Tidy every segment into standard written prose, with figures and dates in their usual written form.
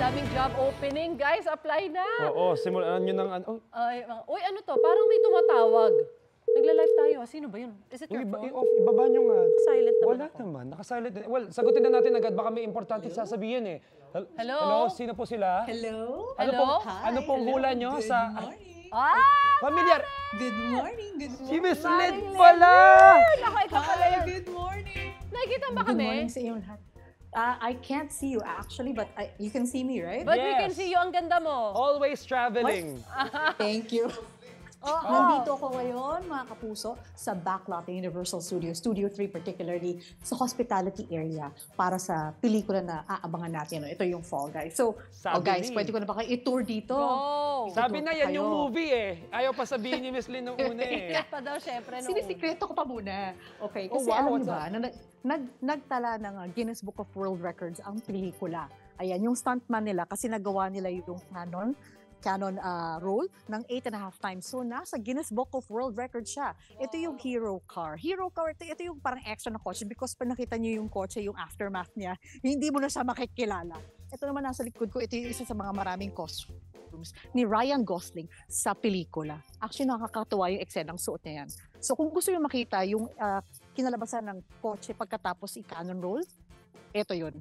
daming job opening. Guys, apply na. Oo, simulan nyo ng ano. Uy, ano to? Parang may tumatawag. Nagla-live tayo. Sino ba yun? Is it your phone? Ibaba nyo nga. Silent naman Wala ako. naman. Nakasilent. Well, sagutin na natin agad. Baka may importante sasabihin eh. Hello? Hello? Sino po sila? Hello? Hello? Ano pong hula nyo Good sa... morning. Familiar! Good morning. Good morning. Si Miss Lid pala! Ako, ikaw pala Hi, yan. good morning. Nakikita ba Good kami? morning sa inyong lahat. I can't see you actually, but you can see me, right? But we Yes. can see you. Ang ganda mo. Always traveling. Thank you. Nandito ako ngayon, mga kapuso, sa backlot ng Universal Studios, Studio 3 particularly, sa hospitality area para sa pelikula na aabangan natin. Ito yung Fall Guys. So, guys, pwede ko na ba kayo i-tour dito? Go! Sabi na yan kayo. yung movie eh. Ayaw pa sabihin ni Miss Lin nung una eh. Sikat pa daw, syempre. noon. Sinisikreto ko pa muna. Okay, Oh, kasi wow, alam what's niyo ba, na nagtala ng Guinness Book of World Records ang pelikula. Ayan, yung stuntman nila, kasi nagawa nila yung Canon roll ng 8.5 times. So, nasa Guinness Book of World Records siya. Ito yung hero car. Hero car, ito yung parang extra na kotse because pag nakita niyo yung kotse, yung aftermath niya, hindi mo na siya makikilala. Ito naman nasa likod ko, ito yung isa sa mga maraming costumes ni Ryan Gosling sa pelikula. Actually, nakakatuwa yung eksenang suot niya yan. So, kung gusto niyo makita yung kinalabasan ng kotse pagkatapos i-Canon roll, ito yun.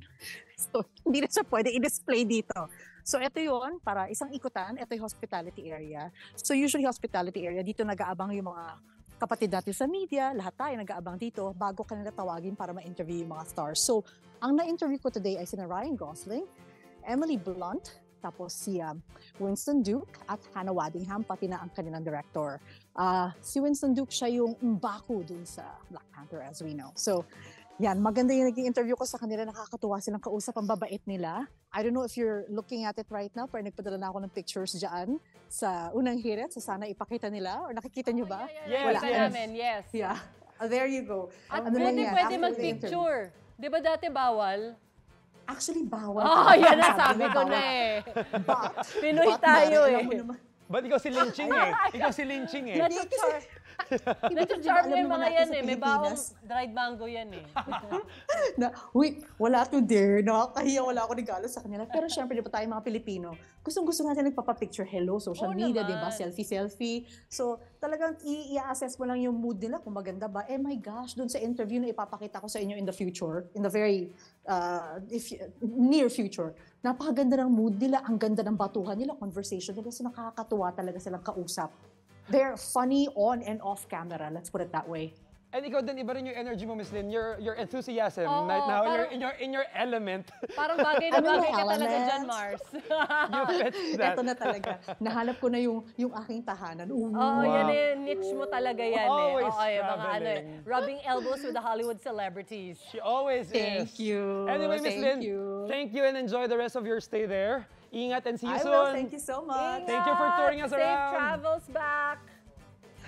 So, hindi na siya pwede i-display dito. So, ito yun, para isang ikutan, ito yung hospitality area. So, usually hospitality area, dito nag-aabang yung mga kapatid natin sa media, lahat tayo nag-aabang dito bago kanila tawagin para ma-interview yung mga stars. So, ang na-interview ko today ay sina Ryan Gosling, Emily Blunt, tapos si Winston Duke at Hannah Waddingham, pati na ang kanilang director. Si Winston Duke, siya yung M'Baku dun sa Black Panther as we know. So, yan, maganda yung naging interview ko sa kanila. Nakakatuwa silang kausap, ang babait nila. I don't know if you're looking at it right now, pero nagpadala na ako ng pictures dyan sa unang hirit. So sana ipakita nila, or nakikita nyo ba? Yes, Wala. yes. Namin, yes. Yeah. There you go. At Ano lang buti yan, pwede after the mag-picture. Di ba dati bawal? Actually, bawal. Yan ang sabi ko na eh. But, Pinoy but, tayo Mari, alam eh. mo naman, Ba't ikaw si Lynching eh? Ikaw si Lynching eh. Nag-charm na yung mga yan eh. May bawang Pilipinas. dried mango yan eh. Wala to there. Nakakahiya, wala ako regalo sa kanila. Pero syempre, di ba tayo mga Pilipino, gustong-gusto natin nagpapapicture. Hello, social Oo media, di naman. ba? Selfie. So, talagang i-assess mo lang yung mood nila kung maganda ba. Eh my gosh, dun sa interview na ipapakita ko sa inyo in the future, in the very near future, napakaganda ng mood nila, ang ganda ng batuhan nila, conversation nila. So, nakakatuwa talaga silang kausap. They're funny on and off camera, let's put it that way. And ikaw din, iba rin yung energy mo, Miss Lin. Your enthusiasm. Oo, Right now, parang- in your element. Parang bagay na Ano bagay yung ka talaga element? dyan, Mars. You fit that. Ito na talaga. Nahanap ko na yung aking tahanan. Oo, Wow. yan eh. Niche mo talaga yan eh. Always Oo, yung mga ano eh. traveling. Rubbing elbows with the Hollywood celebrities. She always is. Thank you. Anyway, Miss Lin, Thank you. thank you and enjoy the rest of your stay there. Ingat and see you I soon. will. Thank you so much. Thank you for touring us Safe around. travels back.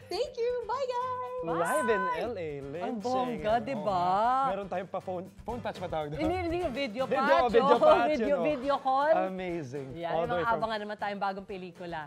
Thank you. Bye, guys. Live in LA, Lynching. Ang bongga, Ano, di ba? Meron tayong pa phone patch ba tawag doon? Hindi yung video Video, patch. video oh. patch, Video, yun, oh. video call. Amazing. Yan, All yung the way mga from- abangan naman tayong bagong pelikula.